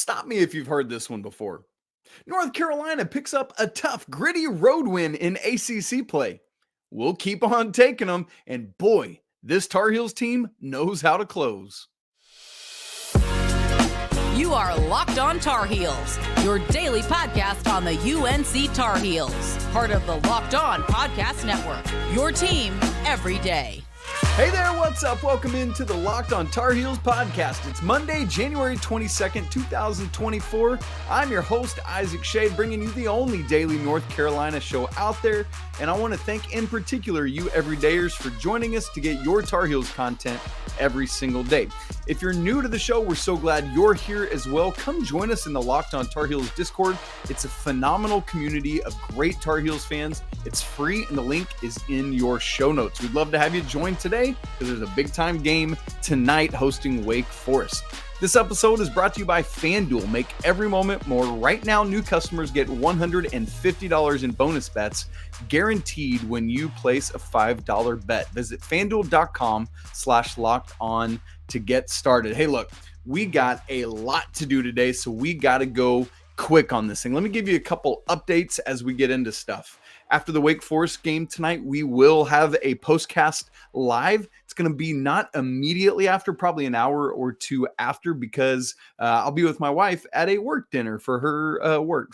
Stop me if you've heard this one before. North Carolina picks up a tough, gritty road win in ACC play. We'll keep on taking them, and boy, this Tar Heels team knows how to close. You are Locked On Tar Heels, your daily podcast on the UNC Tar Heels, part of the Locked On Podcast Network, your team every day. Hey there, what's up? Welcome into the Locked On Tar Heels podcast. It's Monday, January 22nd, 2024. I'm your host, Isaac Shade, bringing you the only daily North Carolina show out there. And I want to thank in particular you everydayers for joining us to get your Tar Heels content every single day. If you're new to the show, we're so glad you're here as well. Come join us in the Locked On Tar Heels Discord. It's a phenomenal community of great Tar Heels fans. It's free and the link is in your show notes. We'd love to have you join today because there's a big time game tonight hosting Wake Forest. This episode is brought to you by FanDuel. Make every moment more. Right now, new customers get $150 in bonus bets guaranteed when you place a $5 bet. Visit FanDuel.com/lockedon to get started. Hey, look, we got a lot to do today, so we got to go quick on this thing. Let me give you a couple updates as we get into stuff. After the Wake Forest game tonight, we will have a postcast live. It's going to be not immediately after, probably an hour or two after, because I'll be with my wife at a work dinner for her work.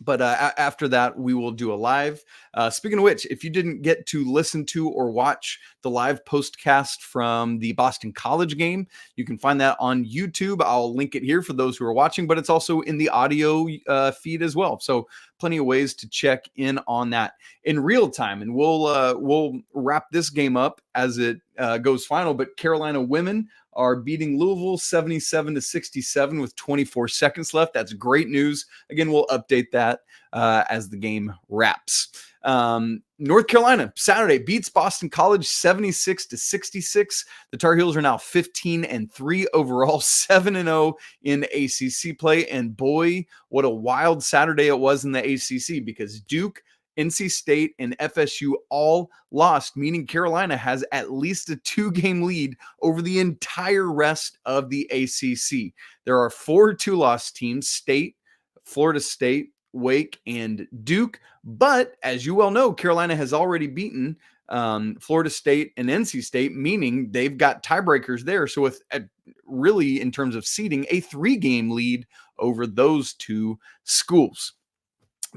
But after that, we will do a live. Speaking of which, if you didn't get to listen to or watch the live postcast from the Boston College game, you can find that on YouTube. I'll link it here for those who are watching, but it's also in the audio feed as well. So plenty of ways to check in on that in real time. And we'll wrap this game up as it goes final. But Carolina women are beating Louisville 77-67 with 24 seconds left. That's great news. Again, we'll update that as the game wraps. North Carolina Saturday beats Boston College 76-66. The Tar Heels are now 15-3 overall, 7-0 in ACC play. And boy, what a wild Saturday it was in the ACC, because Duke, NC State, and FSU all lost, meaning Carolina has at least a 2-game lead over the entire rest of the ACC. There are 4 two-loss teams: State, Florida State, Wake, and Duke. But as you well know, Carolina has already beaten Florida State and NC State, meaning they've got tiebreakers there. So with really, in terms of seeding, a 3-game lead over those two schools.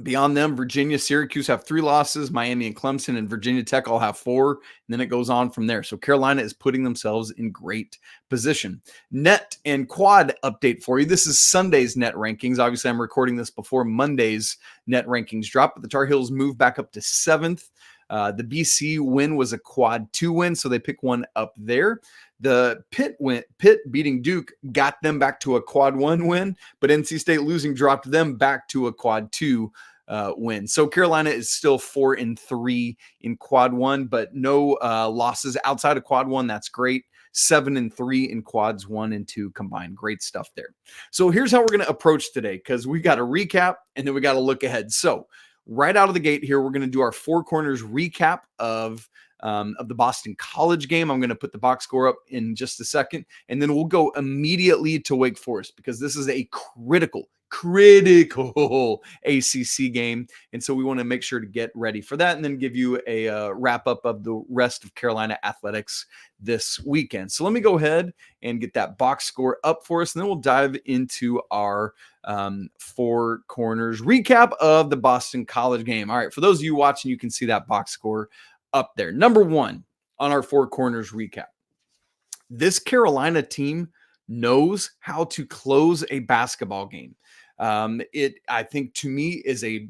Beyond them, Virginia, Syracuse have 3 losses. Miami and Clemson and Virginia Tech all have 4. And then it goes on from there. So Carolina is putting themselves in great position. Net and quad update for you. This is Sunday's net rankings. Obviously, I'm recording this before Monday's net rankings drop, but the Tar Heels move back up to 7th. The BC win was a quad 2 win, so they pick one up there. The Pitt beating Duke got them back to a quad 1 win, but NC State losing dropped them back to a quad 2 win. So Carolina is still 4-3 in quad 1, but no losses outside of quad 1. That's great. 7-3 in quads 1 and 2 combined. Great stuff there. So here's how we're going to approach today, because we got to recap and then we got to look ahead. So right out of the gate here, we're going to do our Four Corners recap of the Boston College game. I'm going to put the box score up in just a second, and then we'll go immediately to Wake Forest, because this is a critical ACC game. And so we want to make sure to get ready for that, and then give you a wrap up of the rest of Carolina athletics this weekend. So let me go ahead and get that box score up for us, and then we'll dive into our Four Corners recap of the Boston College game. All right, for those of you watching, you can see that box score up there. Number 1 on our Four Corners recap. This Carolina team knows how to close a basketball game. It, I think, to me, is a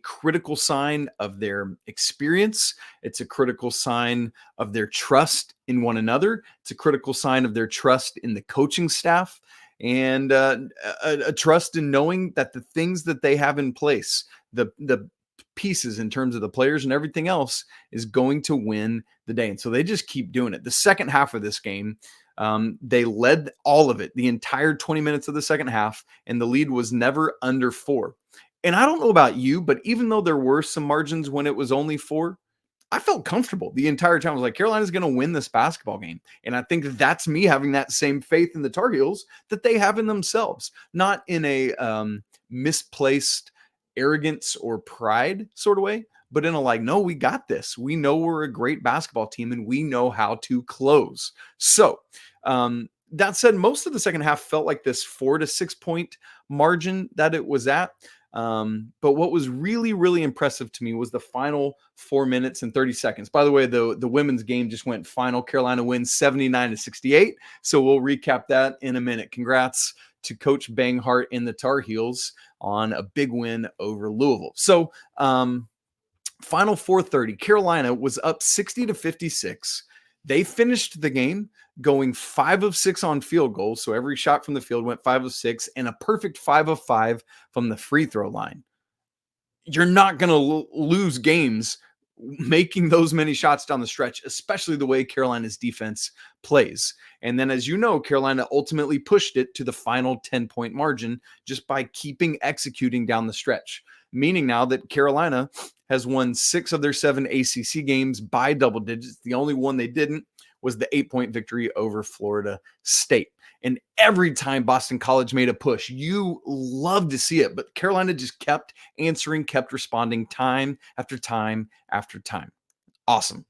critical sign of their experience. It's a critical sign of their trust in one another. It's a critical sign of their trust in the coaching staff, and a trust in knowing that the things that they have in place, the pieces in terms of the players and everything else, is going to win the day. And so they just keep doing it. The second half of this game, they led all of it, the entire 20 minutes of the second half, and the lead was never under 4. And I don't know about you, but even though there were some margins when it was only 4, I felt comfortable the entire time. I was like, Carolina's going to win this basketball game. And I think that's me having that same faith in the Tar Heels that they have in themselves, not in a misplaced arrogance or pride sort of way, but in a like, no, we got this. We know we're a great basketball team and we know how to close. So that said, most of the second half felt like this 4 to 6 point margin that it was at. But what was really, really impressive to me was the final 4 minutes and 30 seconds. By the way, the women's game just went final. Carolina wins 79-68. So we'll recap that in a minute. Congrats to Coach Banghart and the Tar Heels on a big win over Louisville. So final 4:30, Carolina was up 60-56. They finished the game going 5 of 6 on field goals. So every shot from the field went 5 of 6 and a perfect 5 of 5 from the free throw line. You're not going to lose games making those many shots down the stretch, especially the way Carolina's defense plays. And then, as you know, Carolina ultimately pushed it to the final 10-point margin just by keeping executing down the stretch, meaning now that Carolina has won 6 of their 7 ACC games by double digits. The only one they didn't was the 8-point victory over Florida State. And every time Boston College made a push, you love to see it, but Carolina just kept answering, kept responding time after time after time. Awesome.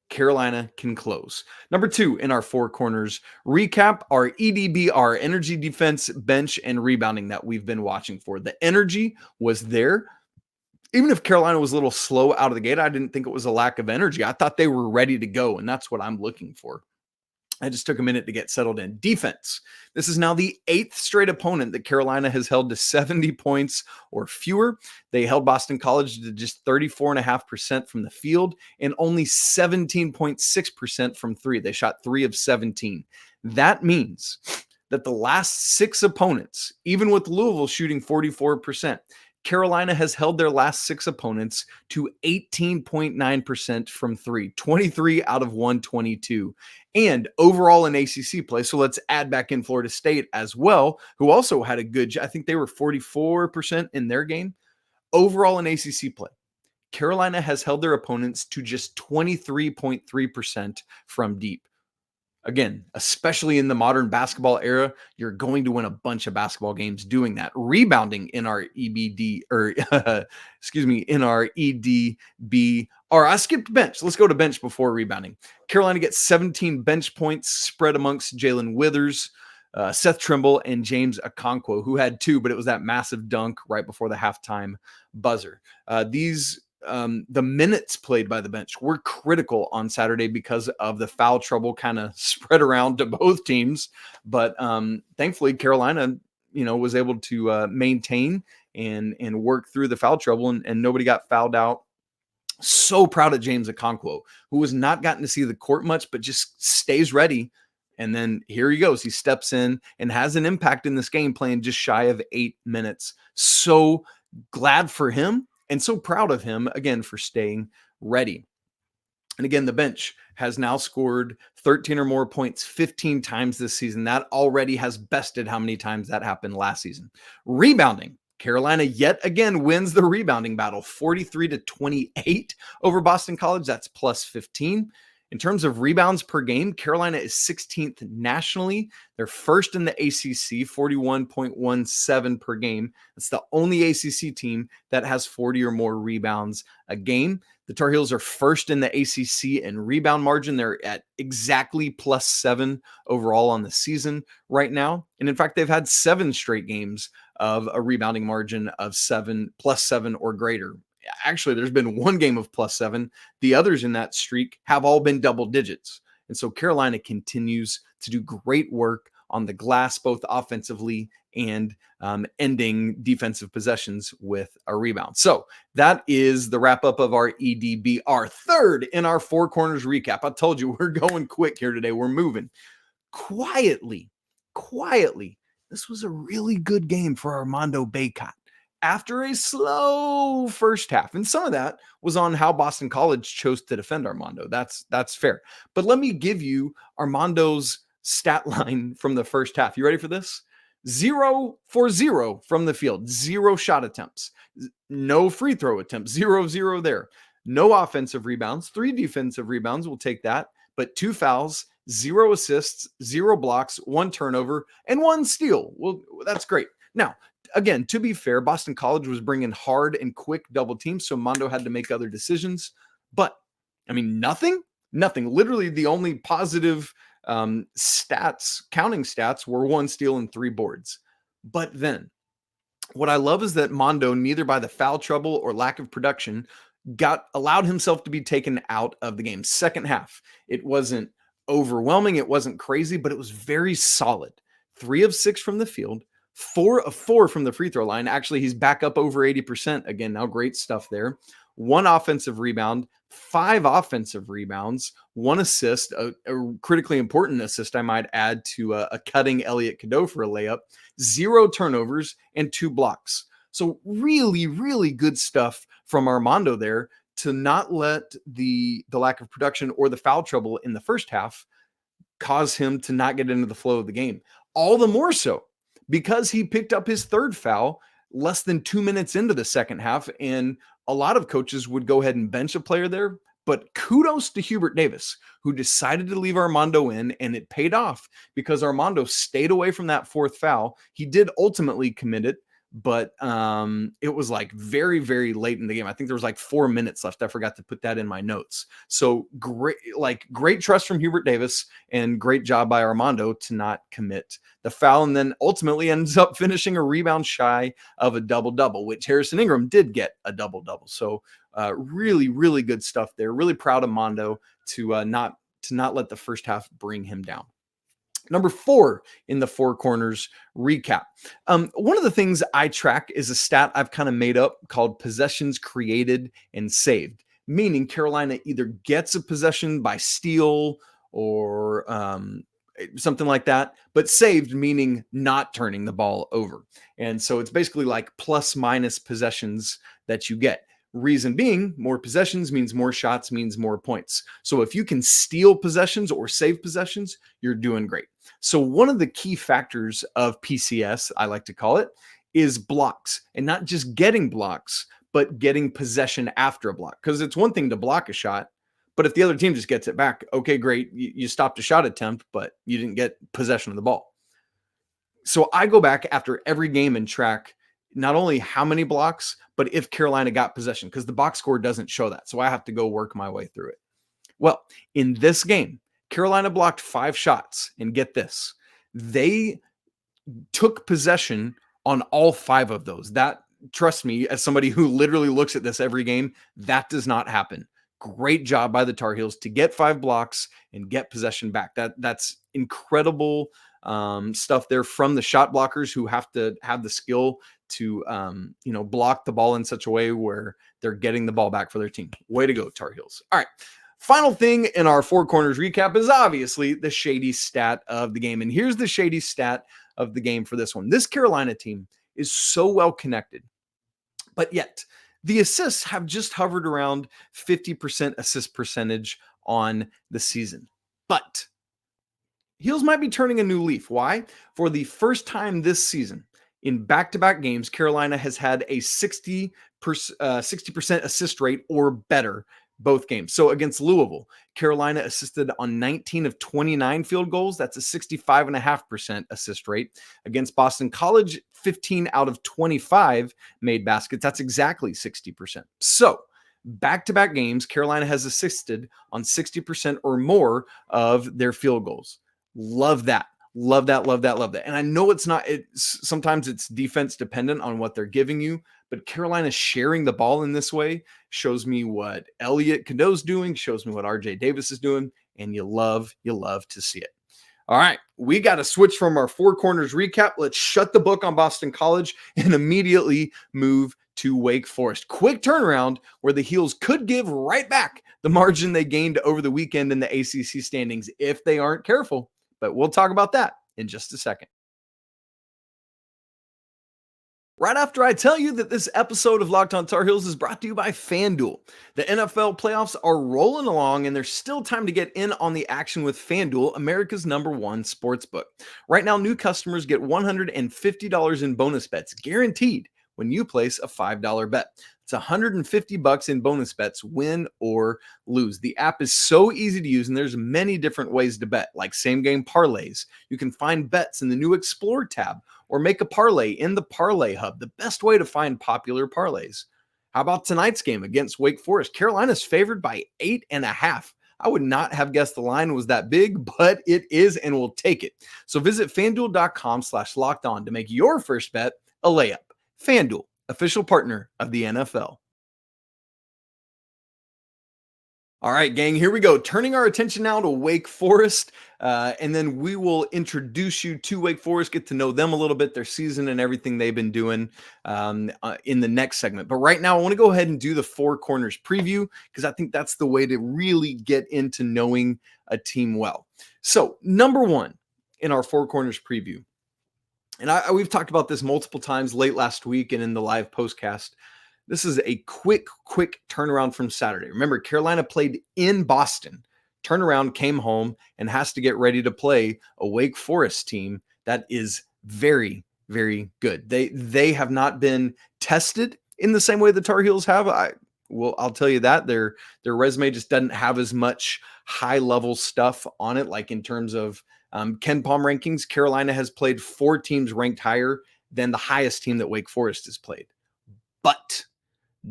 Carolina can close. Number 2 in our 4 corners recap, our EDB, our energy, defense, bench, and rebounding that we've been watching for. The energy was there. Even if Carolina was a little slow out of the gate, I didn't think it was a lack of energy. I thought they were ready to go, and that's what I'm looking for. I just took a minute to get settled in. Defense. This is now the 8th straight opponent that Carolina has held to 70 points or fewer. They held Boston College to just 34.5% from the field and only 17.6% from 3. They shot 3 of 17. That means that the last 6 opponents, even with Louisville shooting 44%, Carolina has held their last 6 opponents to 18.9% from 3, 23 out of 122. And overall in ACC play, so let's add back in Florida State as well, who also had a good, I think they were 44% in their game. Overall in ACC play, Carolina has held their opponents to just 23.3% from deep. Again, especially in the modern basketball era, you're going to win a bunch of basketball games doing that. Rebounding in our EBD, or in our EDB, or I skipped bench. Let's go to bench before rebounding. Carolina gets 17 bench points spread amongst Jalen Withers, Seth Trimble, and James Okonkwo, who had 2, but it was that massive dunk right before the halftime buzzer. The minutes played by the bench were critical on Saturday because of the foul trouble kind of spread around to both teams. But thankfully, Carolina, was able to maintain and work through the foul trouble, and nobody got fouled out. So proud of James Okonkwo, who has not gotten to see the court much, but just stays ready. And then here he goes. He steps in and has an impact in this game, playing just shy of 8 minutes. So glad for him. And so proud of him, again, for staying ready. And again, the bench has now scored 13 or more points 15 times this season. That already has bested how many times that happened last season. Rebounding. Carolina yet again wins the rebounding battle, 43-28 over Boston College. That's plus 15. In terms of rebounds per game, Carolina is 16th nationally. They're first in the ACC, 41.17 per game. It's the only ACC team that has 40 or more rebounds a game. The Tar Heels are first in the ACC in rebound margin. They're at exactly plus 7 overall on the season right now. And in fact, they've had 7 straight games of a rebounding margin of plus 7 or greater. Actually, there's been 1 game of plus 7. The others in that streak have all been double digits. And so Carolina continues to do great work on the glass, both offensively and ending defensive possessions with a rebound. So that is the wrap up of our EDB, our 3rd in our 4 corners recap. I told you we're going quick here today. We're moving quietly. This was a really good game for Armando Bacot after a slow first half. And some of that was on how Boston College chose to defend Armando. That's fair. But let me give you Armando's stat line from the first half. You ready for this? 0 for 0 from the field, 0 shot attempts, no free throw attempts, 0 of 0 there. no offensive rebounds, 3 defensive rebounds, we'll take that, but 2 fouls, 0 assists, 0 blocks, 1 turnover, and 1 steal. Well, that's great. Now, again, to be fair, Boston College was bringing hard and quick double teams, so Mondo had to make other decisions. But, I mean, nothing. Literally, the only positive counting stats, were 1 steal and 3 boards. But then, what I love is that Mondo, neither by the foul trouble or lack of production, allowed himself to be taken out of the game. Second half, it wasn't overwhelming, it wasn't crazy, but it was very solid. 3 of 6 from the field, 4 of 4 from the free throw line. Actually, he's back up over 80% again now. Great stuff there. 1 offensive rebound, 5 offensive rebounds, 1 assist, a critically important assist, I might add, to a cutting Elliot Cadeau for a layup, 0 turnovers, and 2 blocks. So really, really good stuff from Armando there to not let the lack of production or the foul trouble in the first half cause him to not get into the flow of the game. All the more so because he picked up his 3rd foul less than 2 minutes into the second half, and a lot of coaches would go ahead and bench a player there. But kudos to Hubert Davis, who decided to leave Armando in, and it paid off because Armando stayed away from that 4th foul. He did ultimately commit it, but it was like very, very late in the game. I think there was like 4 minutes left. I forgot to put that in my notes. So great trust from Hubert Davis, and great job by Armando to not commit the foul, and then ultimately ends up finishing a rebound shy of a double-double, which Harrison Ingram did get a double-double. So really, really good stuff there. Really proud of Mondo to not let the first half bring him down. Number 4 in the 4 corners recap. One of the things I track is a stat I've kind of made up called possessions created and saved, meaning Carolina either gets a possession by steal or something like that, but saved meaning not turning the ball over. And so it's basically like plus minus possessions that you get. Reason being, more possessions means more shots, means more points. So if you can steal possessions or save possessions, you're doing great. So one of the key factors of PCS, I like to call it, is blocks, and not just getting blocks, but getting possession after a block. Because it's one thing to block a shot, but if the other team just gets it back, okay, great. You stopped a shot attempt, but you didn't get possession of the ball. So I go back after every game and track not only how many blocks, but if Carolina got possession, because the box score doesn't show that. So I have to go work my way through it. Well, in this game, Carolina blocked 5 shots, and get this, they took possession on all 5 of those. That, trust me, as somebody who literally looks at this every game, that does not happen. Great job by the Tar Heels to get 5 blocks and get possession back. That's incredible stuff there from the shot blockers, who have to have the skill to block the ball in such a way where they're getting the ball back for their team. Way to go, Tar Heels. All right. Final thing in our 4 corners recap is obviously the shady stat of the game. And here's the shady stat of the game for this one. This Carolina team is so well connected, but yet the assists have just hovered around 50% assist percentage on the season. But Heels might be turning a new leaf. Why? For the first time this season, in back-to-back games, Carolina has had a 60% assist rate or better both games. So against Louisville, Carolina assisted on 19 of 29 field goals. That's a 65.5% assist rate. Against Boston College, 15 out of 25 made baskets. That's exactly 60%. So back-to-back games, Carolina has assisted on 60% or more of their field goals. Love that. Love that, love that, love that. And I know sometimes it's defense dependent on what they're giving you, but Carolina sharing the ball in this way shows me what Elliot Cadeau's doing, shows me what RJ Davis is doing, and you love to see it. All right, we got to switch from our 4 corners recap. Let's shut the book on Boston College and immediately move to Wake Forest. Quick turnaround where the Heels could give right back the margin they gained over the weekend in the ACC standings if they aren't careful. But we'll talk about that in just a second. Right after I tell you that this episode of Locked On Tar Heels is brought to you by FanDuel. The NFL playoffs are rolling along, and there's still time to get in on the action with FanDuel, America's #1 sportsbook. Right now, new customers get $150 in bonus bets, guaranteed, when you place a $5 bet. It's $150 in bonus bets, win or lose. The app is so easy to use, and there's many different ways to bet, like same game parlays. You can find bets in the new Explore tab or make a parlay in the Parlay Hub, the best way to find popular parlays. How about tonight's game against Wake Forest? Carolina's favored by 8.5. I would not have guessed the line was that big, but it is, and we'll take it. So visit FanDuel.com/lockedon to make your first bet a layup. FanDuel, official partner of the NFL. All right, gang, here we go. Turning our attention now to Wake Forest, and then we will introduce you to Wake Forest, get to know them a little bit, their season and everything they've been doing in the next segment. But right now, I want to go ahead and do the Four Corners preview because I think that's the way to really get into knowing a team well. So, number one in our Four Corners preview, and we've talked about this multiple times late last week and in the live postcast. This is a quick turnaround from Saturday. Remember, Carolina played in Boston, turned around, came home, and has to get ready to play a Wake Forest team that is very, very good. They have not been tested in the same way the Tar Heels have. I'll tell you that their resume just doesn't have as much high level stuff on it, like in terms of Ken Palm rankings. Carolina has played 4 teams ranked higher than the highest team that Wake Forest has played. But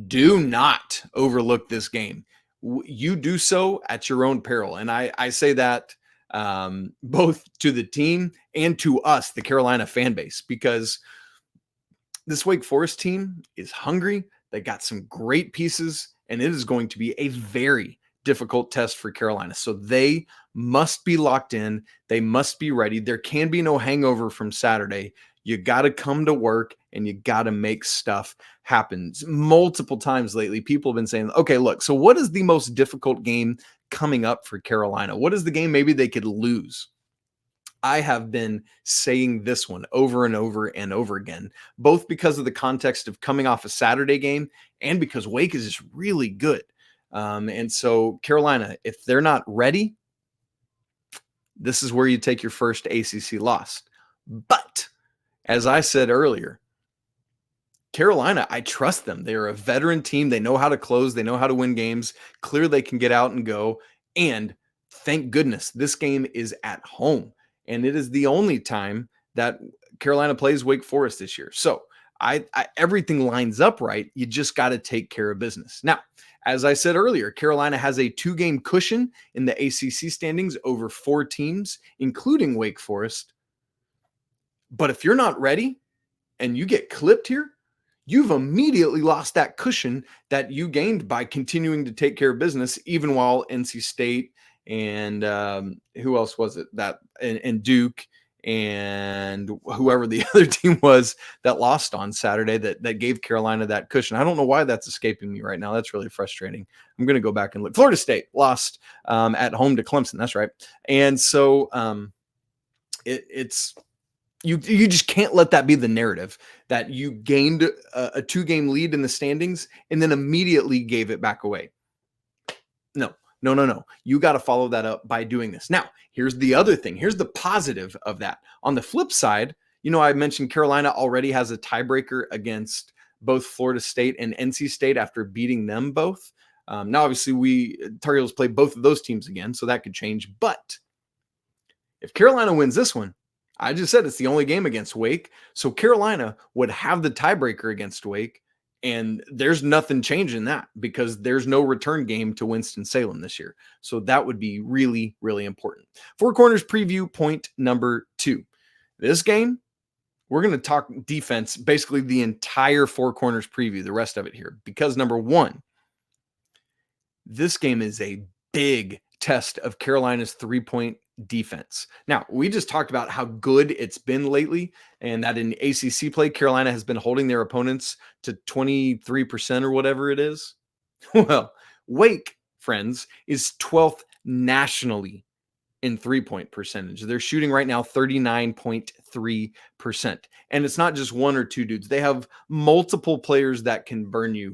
do not overlook this game. You do so at your own peril. And I say that both to the team and to us, the Carolina fan base, because this Wake Forest team is hungry. They got some great pieces, and it is going to be a very difficult test for Carolina. So they must be locked in. They must be ready. There can be no hangover from Saturday. You got to come to work and you got to make stuff happen. Multiple times lately, people have been saying, okay, look, so what is the most difficult game coming up for Carolina? What is the game maybe they could lose? I have been saying this one over and over and over again, both because of the context of coming off a Saturday game and because Wake is just really good. And so Carolina, if they're not ready, this is where you take your first ACC loss. But as I said earlier, Carolina, I trust them. They are a veteran team. They know how to close. They know how to win games. Clearly, they can get out and go. And thank goodness this game is at home. And it is the only time that Carolina plays Wake Forest this year. So everything lines up right. You just got to take care of business. Now, as I said earlier, Carolina has a 2-game cushion in the ACC standings over 4 teams, including Wake Forest. But if you're not ready and you get clipped here, you've immediately lost that cushion that you gained by continuing to take care of business, even while NC State and who else was it? And Duke and whoever the other team was that lost on Saturday that gave Carolina that cushion. I don't know why that's escaping me right now. That's really frustrating. I'm going to go back and look. Florida State lost at home to Clemson. That's right. And so it's you just can't let that be the narrative that you gained a 2-game lead in the standings and then immediately gave it back away. No. You got to follow that up by doing this. Now, here's the other thing. Here's the positive of that. On the flip side, I mentioned Carolina already has a tiebreaker against both Florida State and NC State after beating them both. Now, obviously, Tar Heels play both of those teams again, so that could change. But if Carolina wins this one, I just said it's the only game against Wake. So Carolina would have the tiebreaker against Wake. And there's nothing changing that because there's no return game to Winston-Salem this year. So that would be really, really important. Four Corners preview point number 2. This game, we're going to talk defense, basically the entire Four Corners preview, the rest of it here. Because number 1, this game is a big test of Carolina's 3-point defense. Now, we just talked about how good it's been lately and that in ACC play, Carolina has been holding their opponents to 23% or whatever it is. Well, Wake, friends, is 12th nationally in 3-point percentage. They're shooting right now 39.3%. And it's not just 1 or 2 dudes. They have multiple players that can burn you.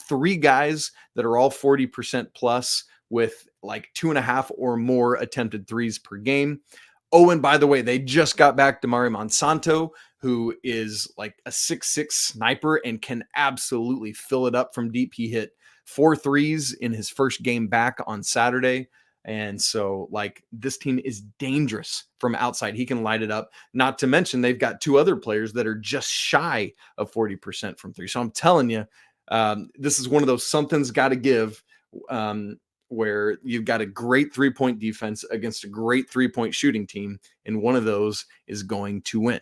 3 guys that are all 40% plus with like 2.5 or more attempted threes per game. Oh, and by the way, they just got back Damari Monsanto, who is like a 6'6" sniper and can absolutely fill it up from deep. He hit 4 threes in his first game back on Saturday. And so, like, this team is dangerous from outside. He can light it up. Not to mention, they've got 2 other players that are just shy of 40% from 3. So I'm telling you, this is one of those something's got to give, where you've got a great 3-point defense against a great 3-point shooting team, and one of those is going to win.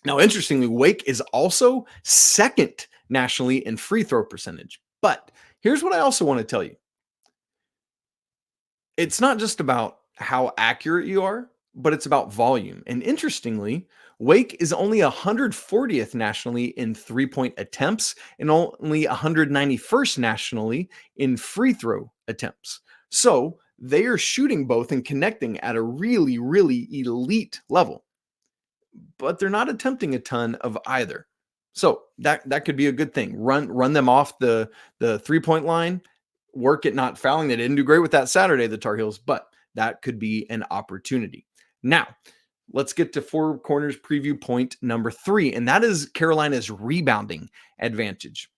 Now, interestingly, Wake is also second nationally in free throw percentage. But here's what I also want to tell you. It's not just about how accurate you are, but it's about volume. And interestingly, Wake is only 140th nationally in 3-point attempts and only 191st nationally in free throw attempts. So they are shooting both and connecting at a really, really elite level, but they're not attempting a ton of either. So that could be a good thing. Run them off the 3-point line, work at not fouling. They didn't do great with that Saturday, the Tar Heels, but that could be an opportunity. Now, let's get to Four Corners preview point number 3, and that is Carolina's rebounding advantage.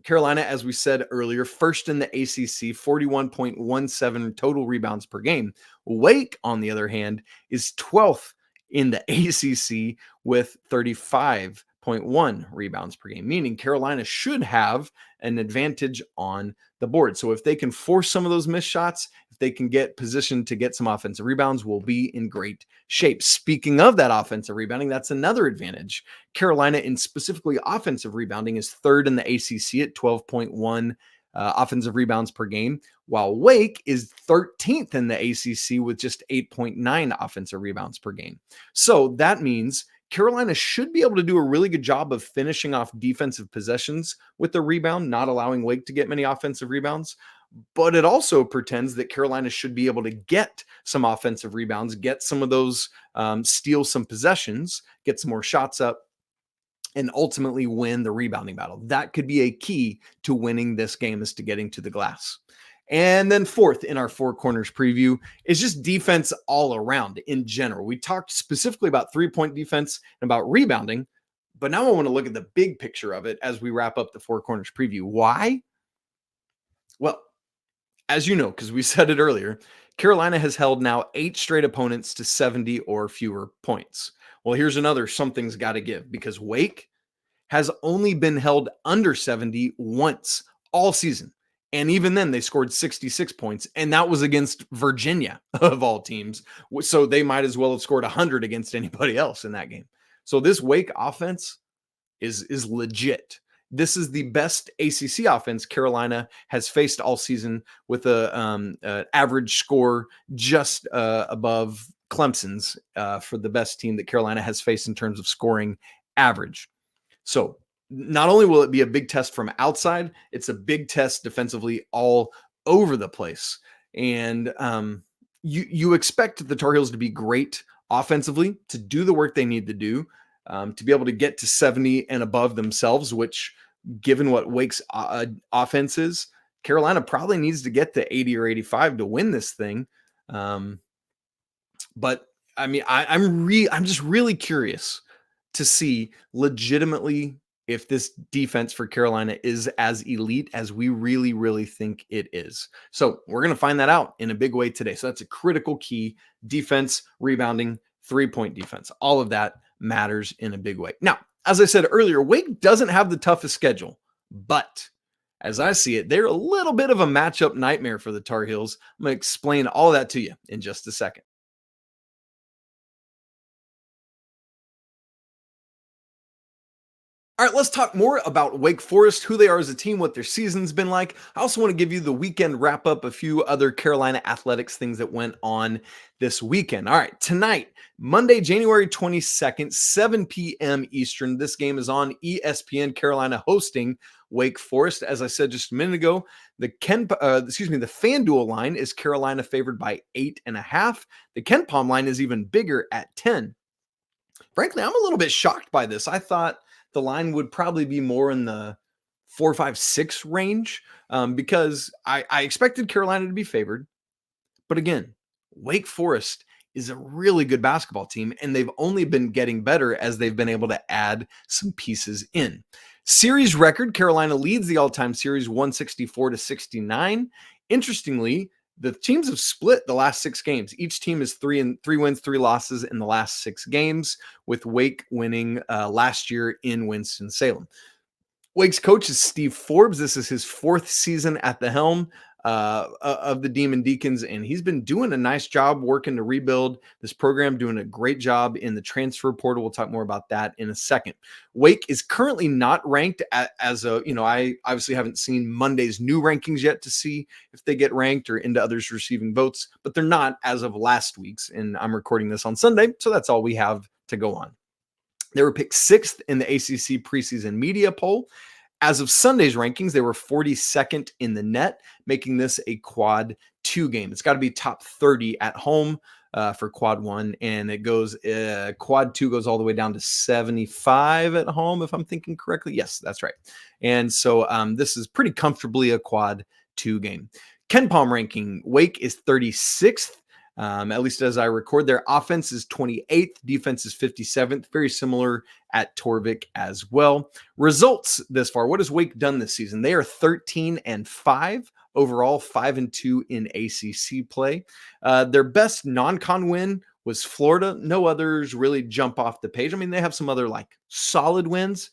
Carolina, as we said earlier, first in the ACC, 41.17 total rebounds per game. Wake, on the other hand, is 12th in the ACC with 35.1 rebounds per game, meaning Carolina should have an advantage on the board. So if they can force some of those missed shots, if they can get positioned to get some offensive rebounds, we'll be in great shape. Speaking of that offensive rebounding, that's another advantage. Carolina, in specifically offensive rebounding, is third in the ACC at 12.1 offensive rebounds per game, while Wake is 13th in the ACC with just 8.9 offensive rebounds per game. So that means Carolina should be able to do a really good job of finishing off defensive possessions with the rebound, not allowing Wake to get many offensive rebounds. But it also pretends that Carolina should be able to get some offensive rebounds, get some of those, steal some possessions, get some more shots up, and ultimately win the rebounding battle. That could be a key to winning this game, is to getting to the glass. And then fourth in our Four Corners preview is just defense all around in general. We talked specifically about 3-point defense and about rebounding, but now I want to look at the big picture of it as we wrap up the Four Corners preview. Why? Well, as you know, because we said it earlier, Carolina has held now 8 straight opponents to 70 or fewer points. Well, here's another something's got to give, because Wake has only been held under 70 once all season. And even then, they scored 66 points, and that was against Virginia, of all teams. So they might as well have scored 100 against anybody else in that game. So this Wake offense is legit. This is the best ACC offense Carolina has faced all season, with a average score just above Clemson's for the best team that Carolina has faced in terms of scoring average. So not only will it be a big test from outside, it's a big test defensively all over the place. And you expect the Tar Heels to be great offensively, to do the work they need to do, to be able to get to 70 and above themselves, which, given what Wake's offense is, Carolina probably needs to get to 80 or 85 to win this thing. But I mean, I'm just really curious to see legitimately if this defense for Carolina is as elite as we really, really think it is. So we're going to find that out in a big way today. So that's a critical key: defense, rebounding, 3-point defense. All of that matters in a big way. Now, as I said earlier, Wake doesn't have the toughest schedule, but as I see it, they're a little bit of a matchup nightmare for the Tar Heels. I'm going to explain all of that to you in just a second. All right, let's talk more about Wake Forest, who they are as a team, what their season's been like. I also want to give you the weekend wrap up, a few other Carolina athletics things that went on this weekend. All right, tonight, Monday, January 22nd, 7 p.m. Eastern. This game is on ESPN. Carolina hosting Wake Forest. As I said just a minute ago, the FanDuel line is Carolina favored by 8.5. The KenPom line is even bigger at 10. Frankly, I'm a little bit shocked by this. I thought the line would probably be more in the 4, 5, 6 range, because I expected Carolina to be favored. But again, Wake Forest is a really good basketball team, and they've only been getting better as they've been able to add some pieces in. Series record, Carolina leads the all-time series 164-69. Interestingly, the teams have split the last 6 games. Each team is 3 wins, 3 losses in the last 6 games, with Wake winning last year in Winston-Salem. Wake's coach is Steve Forbes. This is his 4th season at the helm of the Demon Deacons, and he's been doing a nice job working to rebuild this program, doing a great job in the transfer portal. We'll talk more about that in a second. Wake is currently not ranked as a, I obviously haven't seen Monday's new rankings yet to see if they get ranked or into others receiving votes, but they're not as of last week's, and I'm recording this on Sunday, so that's all we have to go on. They were picked 6th in the ACC preseason media poll. As of Sunday's rankings, they were 42nd in the net, making this a quad 2 game. It's got to be top 30 at home for quad 1, and it goes quad 2 goes all the way down to 75 at home, if I'm thinking correctly. Yes, that's right. And so this is pretty comfortably a quad 2 game. KenPom ranking, Wake is 36th. At least as I record. Their offense is 28th, defense is 57th, very similar at Torvik as well. Results this far, what has Wake done this season? They are 13-5 overall, 5-2 in ACC play. Their best non-con win was Florida. No others really jump off the page. I mean, they have some other like solid wins,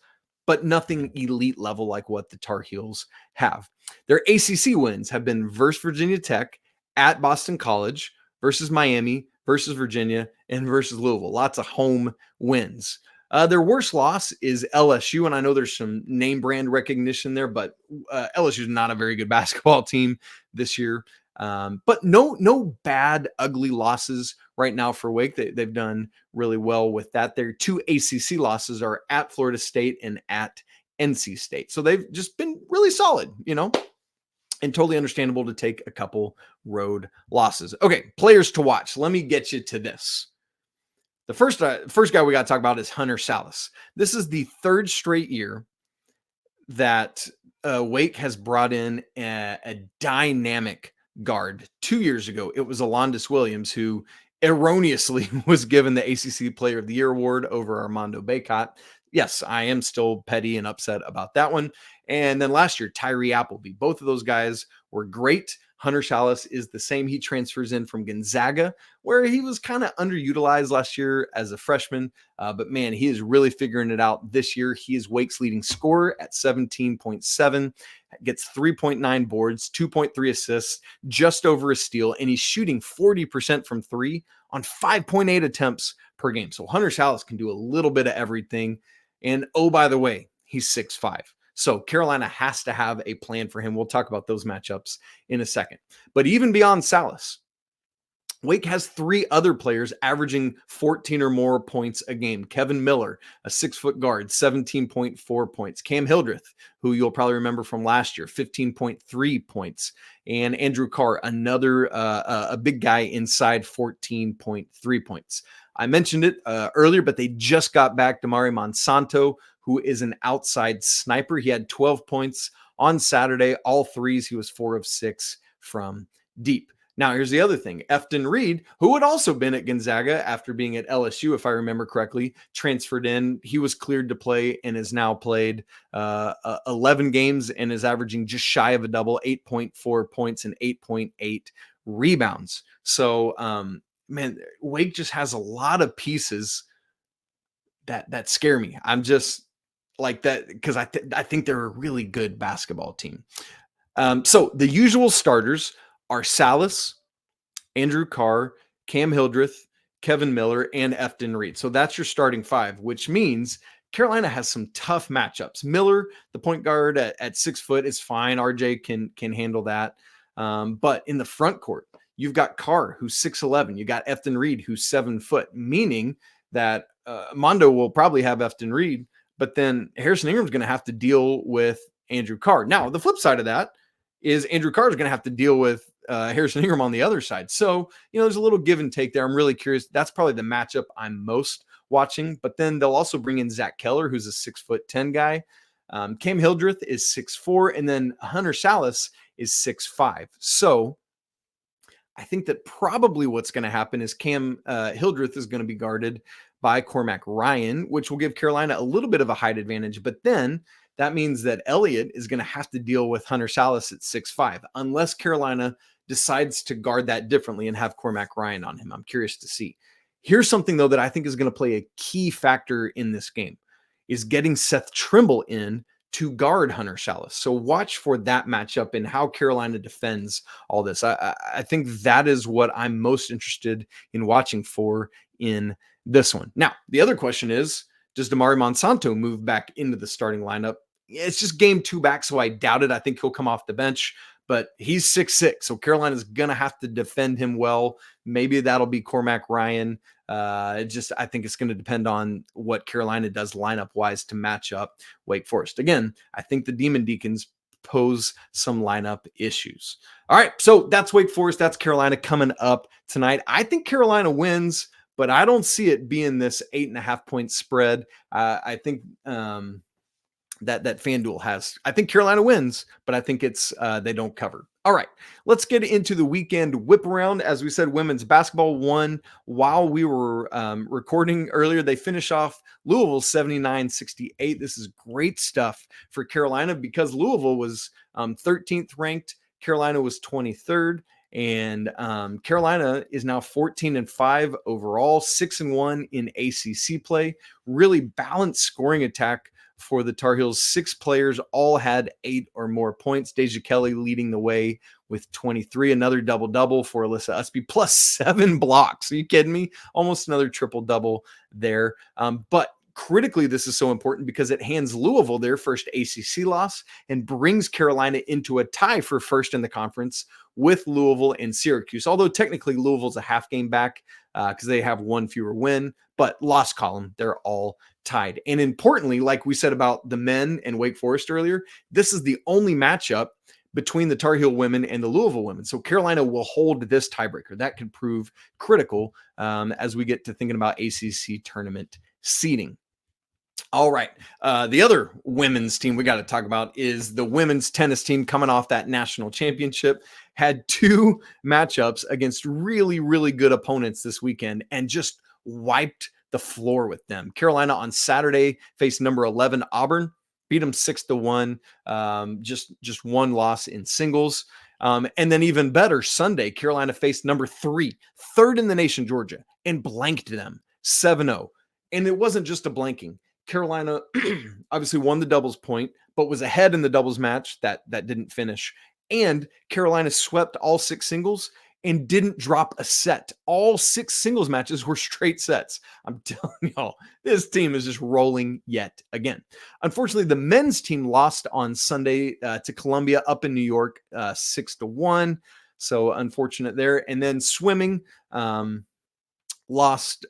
but nothing elite level like what the Tar Heels have. Their ACC wins have been versus Virginia Tech, at Boston College, versus Miami, versus Virginia, and versus Louisville. Lots of home wins. Their worst loss is LSU, and I know there's some name brand recognition there, but LSU is not a very good basketball team this year. But no bad, ugly losses right now for Wake. They've done really well with that. Their 2 ACC losses are at Florida State and at NC State. So they've just been really solid, and totally understandable to take a couple road losses. Okay, players to watch. Let me get you to this. The first guy we got to talk about is Hunter Salas. This is the 3rd straight year that Wake has brought in a dynamic guard. 2 years ago, it was Alondas Williams, who erroneously was given the ACC Player of the Year award over Armando Bacot. Yes, I am still petty and upset about that one. And then last year, Tyree Appleby. Both of those guys were great. Hunter Salas is the same. He transfers in from Gonzaga, where he was kind of underutilized last year as a freshman. But man, he is really figuring it out this year. He is Wake's leading scorer at 17.7, gets 3.9 boards, 2.3 assists, just over a steal, and he's shooting 40% from 3 on 5.8 attempts per game. So Hunter Salas can do a little bit of everything. And oh, by the way, he's 6'5". So Carolina has to have a plan for him. We'll talk about those matchups in a second. But even beyond Salas, Wake has 3 other players averaging 14 or more points a game. Kevin Miller, a 6-foot guard, 17.4 points. Cam Hildreth, who you'll probably remember from last year, 15.3 points. And Andrew Carr, another a big guy inside, 14.3 points. I mentioned it earlier, but they just got back Damari Monsanto, who is an outside sniper. He had 12 points on Saturday, all threes. He was 4 of 6 from deep. Now, here's the other thing. Efton Reed, who had also been at Gonzaga after being at LSU, if I remember correctly, transferred in. He was cleared to play and has now played 11 games and is averaging just shy of a double, 8.4 points and 8.8 rebounds. So, man, Wake just has a lot of pieces that scare me. I'm just like that because I think they're a really good basketball team. So the usual starters are Salas, Andrew Carr, Cam Hildreth, Kevin Miller, and Efton Reed. So that's your starting 5, which means Carolina has some tough matchups. Miller, the point guard at 6 foot, is fine. RJ can handle that. But in the front court, you've got Carr, who's 6'11". You got Efton Reed, who's 7 foot, meaning that Mondo will probably have Efton Reed, but then Harrison Ingram's going to have to deal with Andrew Carr. Now, the flip side of that is Andrew Carr is going to have to deal with Harrison Ingram on the other side. So, there's a little give and take there. I'm really curious. That's probably the matchup I'm most watching. But then they'll also bring in Zach Keller, who's a 6'10" guy. Cam Hildreth is 6'4", and then Hunter Salas is 6'5". So I think that probably what's going to happen is Cam Hildreth is going to be guarded by Cormac Ryan, which will give Carolina a little bit of a height advantage. But then that means that Elliot is going to have to deal with Hunter Salas at 6'5", unless Carolina decides to guard that differently and have Cormac Ryan on him. I'm curious to see. Here's something, though, that I think is going to play a key factor in this game, is getting Seth Trimble in to guard Hunter Salas. So watch for that matchup and how Carolina defends all this. I think that is what I'm most interested in watching for in this one. Now, the other question is, does Damari Monsanto move back into the starting lineup? It's just game 2 back, so I doubt it. I think he'll come off the bench, but he's 6'6", so Carolina's going to have to defend him well. Maybe that'll be Cormac Ryan. I think it's going to depend on what Carolina does lineup-wise to match up Wake Forest. Again, I think the Demon Deacons pose some lineup issues. All right, so that's Wake Forest. That's Carolina coming up tonight. I think Carolina wins, but I don't see it being this 8.5-point spread. I think that FanDuel has. I think Carolina wins, but I think it's they don't cover. All right, let's get into the weekend whip around. As we said, women's basketball won while we were recording earlier. They finish off Louisville 79-68. This is great stuff for Carolina because Louisville was 13th ranked. Carolina was 23rd. And Carolina is now 14-5 overall, 6-1 in ACC play. Really balanced scoring attack for the Tar Heels. 6 players all had 8 or more points. Deja Kelly leading the way with 23. Another double-double for Alyssa Usby, plus 7 blocks. Are you kidding me? Almost another triple-double there. But critically, this is so important because it hands Louisville their first ACC loss and brings Carolina into a tie for first in the conference with Louisville and Syracuse. Although technically Louisville's a half game back because they have 1 fewer win, but loss column, they're all tied. And importantly, like we said about the men and Wake Forest earlier, this is the only matchup between the Tar Heel women and the Louisville women. So Carolina will hold this tiebreaker. That could prove critical as we get to thinking about ACC tournament seeding. All right. The other women's team we got to talk about is the women's tennis team coming off that national championship. Had 2 matchups against really, really good opponents this weekend and just wiped the floor with them. Carolina on Saturday faced number 11 Auburn, beat them 6-1. Just 1 loss in singles. And then even better, Sunday, Carolina faced number 3, third in the nation, Georgia, and blanked them 7-0. And it wasn't just a blanking. Carolina obviously won the doubles point, but was ahead in the doubles match that didn't finish. And Carolina swept all 6 singles and didn't drop a set. All 6 singles matches were straight sets. I'm telling y'all, this team is just rolling yet again. Unfortunately, the men's team lost on Sunday to Columbia up in New York, 6-1. So unfortunate there. And then swimming lost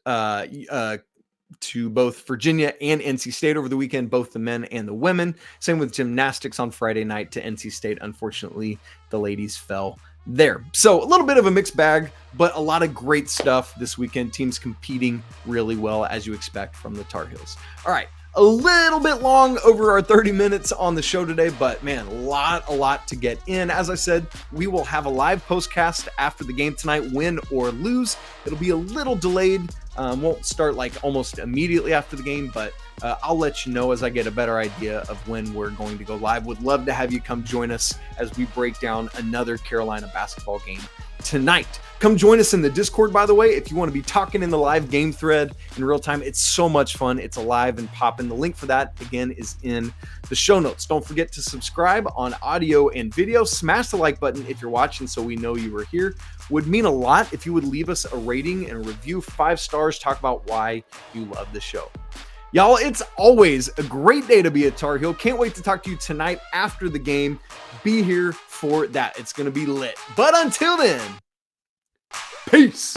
to both Virginia and NC State over the weekend, both the men and the women. Same with gymnastics on Friday night to NC State. Unfortunately, the ladies fell there. So a little bit of a mixed bag, but a lot of great stuff this weekend. Teams competing really well, as you expect from the Tar Heels. All right, a little bit long over our 30 minutes on the show today, but man, a lot to get in. As I said, we will have a live postcast after the game tonight, win or lose. It'll be a little delayed. Won't start like almost immediately after the game, but I'll let you know as I get a better idea of when we're going to go live. Would love to have you come join us as we break down another Carolina basketball game tonight. Come join us in the Discord, by the way, if you want to be talking in the live game thread in real time. It's so much fun. It's alive and popping. The link for that, again, is in the show notes. Don't forget to subscribe on audio and video. Smash the like button if you're watching so we know you were here. Would mean a lot if you would leave us a rating and a review, 5 stars. Talk about why you love the show. Y'all, it's always a great day to be a Tar Heel. Can't wait to talk to you tonight after the game. Be here for that. It's going to be lit. But until then, peace.